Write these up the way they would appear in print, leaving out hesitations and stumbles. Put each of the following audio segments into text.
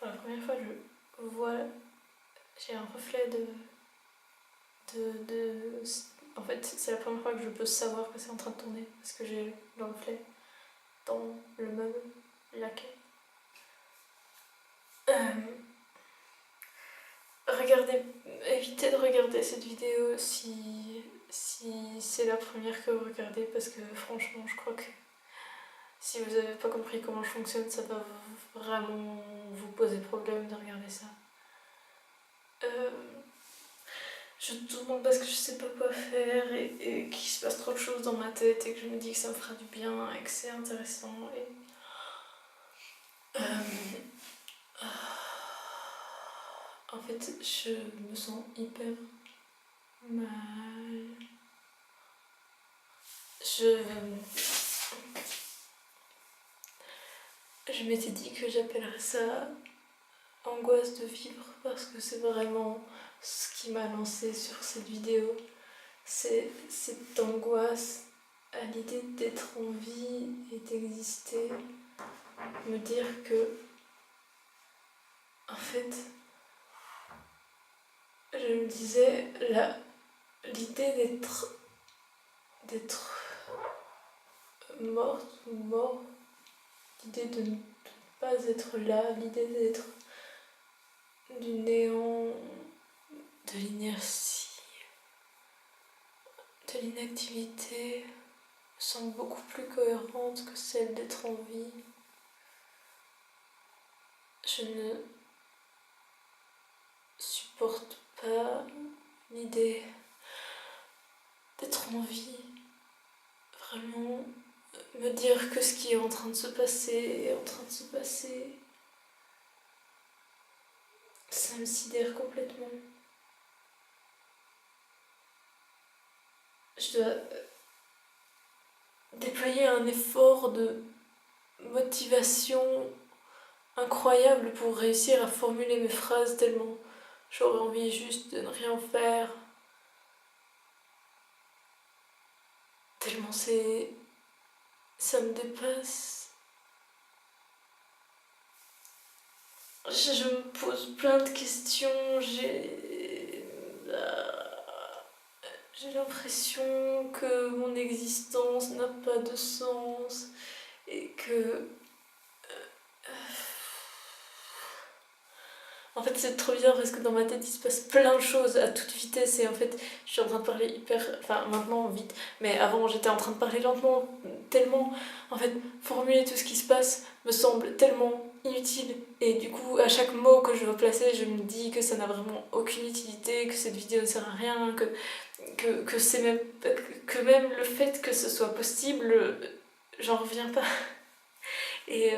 pour la première fois, je vois, j'ai un reflet En fait, c'est la première fois que je peux savoir que c'est en train de tourner, parce que j'ai le reflet dans le meuble laqué. Évitez de regarder cette vidéo si c'est la première que vous regardez, parce que franchement, je crois que si vous n'avez pas compris comment je fonctionne, ça va vraiment vous poser problème de regarder ça. Je tourne parce que je sais pas quoi faire et qu'il se passe trop de choses dans ma tête et que je me dis que ça me fera du bien et que c'est intéressant. En fait, je me sens hyper mal. Je m'étais dit que j'appellerais ça angoisse de vivre parce que c'est vraiment ce qui m'a lancé sur cette vidéo. C'est cette angoisse à l'idée d'être en vie et d'exister. Me dire que, en fait, je me disais, l'idée d'être morte ou mort, l'idée de ne pas être là, l'idée d'être du néant, de l'inertie, de l'inactivité, me semble beaucoup plus cohérente que celle d'être en vie. Je ne supporte pas l'idée d'être en vie. Vraiment, me dire que ce qui est en train de se passer est en train de se passer, ça me sidère complètement. Je dois déployer un effort de motivation incroyable pour réussir à formuler mes phrases tellement j'aurais envie juste de ne rien faire. Tellement ça me dépasse. Je me pose plein de questions, j'ai l'impression que mon existence n'a pas de sens et que... En fait, c'est trop bizarre parce que dans ma tête, il se passe plein de choses à toute vitesse et en fait, je suis en train de parler hyper... Enfin, maintenant, vite, mais avant, j'étais en train de parler lentement, tellement... En fait, formuler tout ce qui se passe me semble tellement inutile et du coup, à chaque mot que je veux placer, je me dis que ça n'a vraiment aucune utilité, que cette vidéo ne sert à rien, que c'est même... que même le fait que ce soit possible, j'en reviens pas. Et...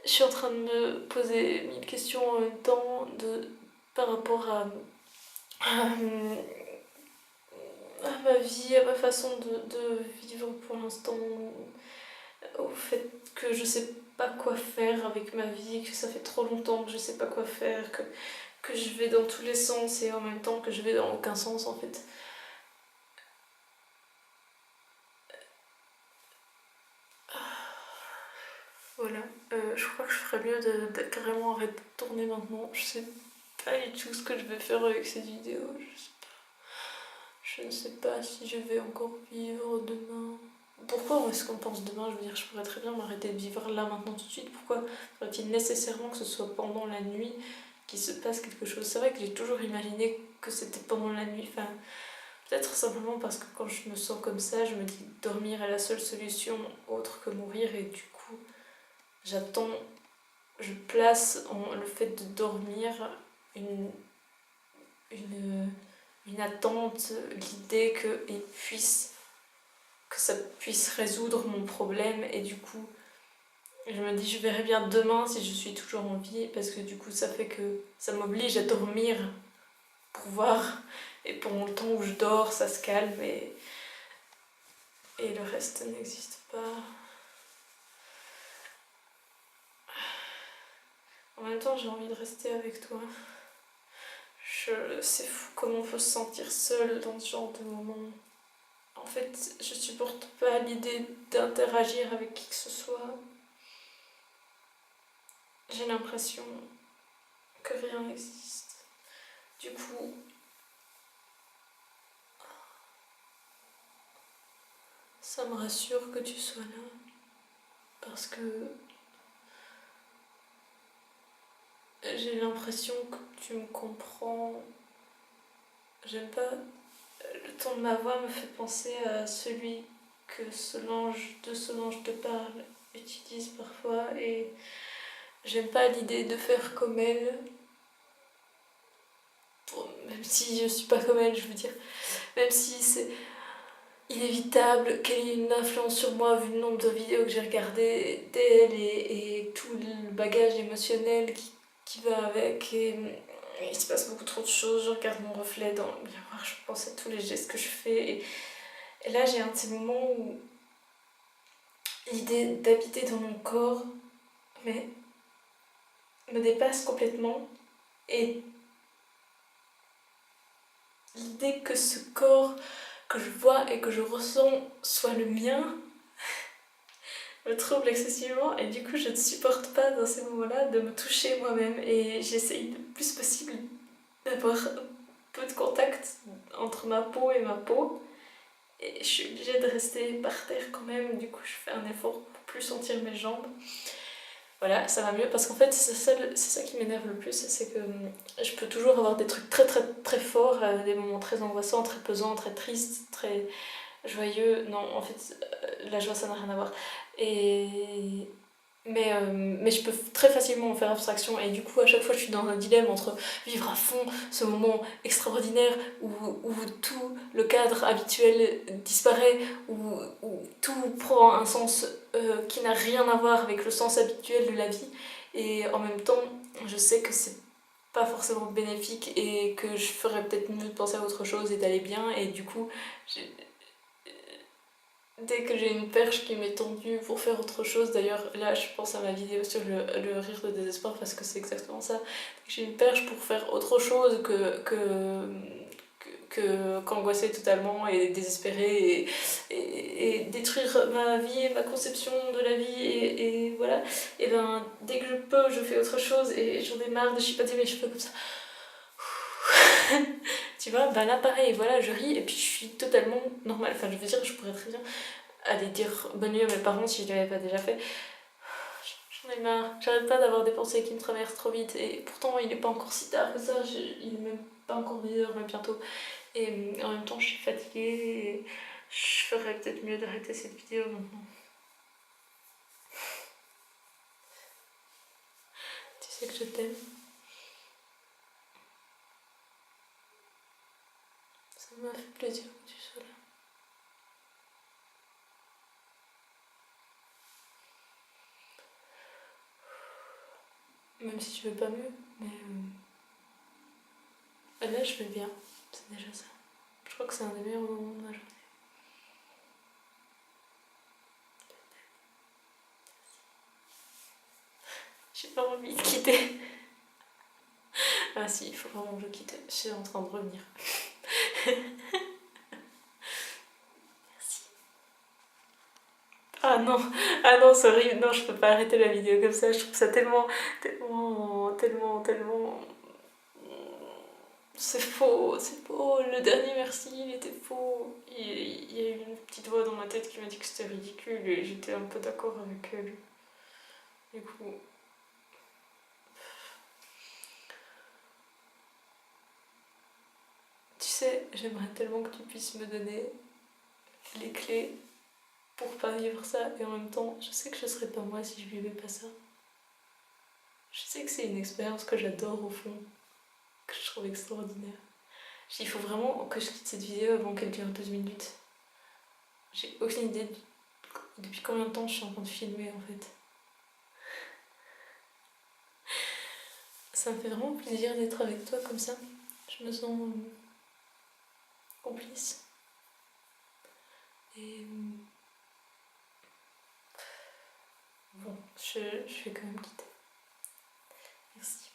je suis en train de me poser 1000 questions en même temps par rapport à ma vie, à ma façon de vivre pour l'instant, au fait que je sais pas quoi faire avec ma vie, que ça fait trop longtemps que je sais pas quoi faire, que je vais dans tous les sens et en même temps que je vais dans aucun sens en fait. Voilà, je crois que je ferais mieux de carrément arrêter de tourner maintenant. Je sais pas du tout ce que je vais faire avec cette vidéo. Je ne sais pas si je vais encore vivre demain. Pourquoi est-ce qu'on pense demain? Je veux dire, je pourrais très bien m'arrêter de vivre là maintenant tout de suite. Pourquoi faudrait-il nécessairement que ce soit pendant la nuit qu'il se passe quelque chose? C'est vrai que j'ai toujours imaginé que c'était pendant la nuit. Enfin, peut-être simplement parce que quand je me sens comme ça, je me dis que dormir est la seule solution autre que mourir et du coup, j'attends, je place en le fait de dormir une attente, l'idée que ça puisse résoudre mon problème et du coup je me dis je verrai bien demain si je suis toujours en vie parce que du coup ça fait que ça m'oblige à dormir pour voir et pendant le temps où je dors ça se calme et le reste n'existe pas. En même temps j'ai envie de rester avec toi. C'est fou comment on peut se sentir seul dans ce genre de moment. En fait, je supporte pas l'idée d'interagir avec qui que ce soit. j'ai l'impression que rien n'existe. Du coup, ça me rassure que tu sois là, parce que j'ai l'impression que tu me comprends. J'aime pas... Le ton de ma voix me fait penser à celui que Solange te parle utilise parfois, et j'aime pas l'idée de faire comme elle. Même si je suis pas comme elle, je veux dire. Même si c'est inévitable qu'elle ait une influence sur moi vu le nombre de vidéos que j'ai regardées d'elle et tout le bagage émotionnel qui va avec. Et il se passe beaucoup trop de choses. Je regarde mon reflet dans le miroir, je pense à tous les gestes que je fais. Et là, j'ai un de ces moments où l'idée d'habiter dans mon corps mais me dépasse complètement. Et l'idée que ce corps que je vois et que je ressens soit le mien me trouble excessivement, et du coup je ne supporte pas dans ces moments-là de me toucher moi-même, et j'essaye le plus possible d'avoir peu de contact entre ma peau et ma peau, et je suis obligée de rester par terre quand même. Du coup je fais un effort pour plus sentir mes jambes. Voilà, ça va mieux, parce qu'en fait c'est ça qui m'énerve le plus, c'est que je peux toujours avoir des trucs très très très forts, des moments très angoissants, très pesants, très tristes, très joyeux. Non, en fait la joie ça n'a rien à voir. Et... Mais je peux très facilement en faire abstraction, et du coup à chaque fois je suis dans un dilemme entre vivre à fond ce moment extraordinaire où tout le cadre habituel disparaît, où tout prend un sens qui n'a rien à voir avec le sens habituel de la vie, et en même temps je sais que c'est pas forcément bénéfique et que je ferais peut-être mieux de penser à autre chose et d'aller bien, et du coup dès que j'ai une perche qui m'est tendue pour faire autre chose, d'ailleurs là je pense à ma vidéo sur le rire de désespoir, parce que c'est exactement ça, j'ai une perche pour faire autre chose qu'angoisser totalement et désespérer et détruire ma vie et ma conception de la vie, et voilà, et ben dès que je peux je fais autre chose, et j'en ai marre de chipoter mes cheveux comme ça. Tu vois, ben là pareil, voilà, je ris et puis je suis totalement normale. Enfin, je veux dire, je pourrais très bien aller dire bonne nuit à mes parents si je ne l'avais pas déjà fait. J'en ai marre, j'arrête pas d'avoir des pensées qui me traversent trop vite, et pourtant il n'est pas encore si tard que ça, il est même pas encore 10h, mais bientôt. Et en même temps, je suis fatiguée et je ferais peut-être mieux d'arrêter cette vidéo maintenant. Tu sais que je t'aime. Ça m'a fait plaisir que tu sois là. Même si je vais pas mieux, mais là je vais bien, c'est déjà ça. Je crois que c'est un des meilleurs moments de ma journée. J'ai pas envie de quitter. Ah si, il faut vraiment que je quitte, je suis en train de revenir. Merci. Ah non, c'est horrible, non, je peux pas arrêter la vidéo comme ça, je trouve ça tellement, tellement, tellement, tellement... C'est faux, c'est faux, le dernier merci, il était faux. Il y a eu une petite voix dans ma tête qui m'a dit que c'était ridicule, et j'étais un peu d'accord avec elle. Du coup... Tu sais, j'aimerais tellement que tu puisses me donner les clés pour pas vivre ça, et en même temps, je sais que je serais pas moi si je vivais pas ça. Je sais que c'est une expérience que j'adore au fond, que je trouve extraordinaire. Il faut vraiment que je quitte cette vidéo avant qu'elle dure 12 minutes. J'ai aucune idée depuis combien de temps je suis en train de filmer en fait. Ça me fait vraiment plaisir d'être avec toi comme ça. Je me sens complice. Et bon, je vais quand même quitter. Merci.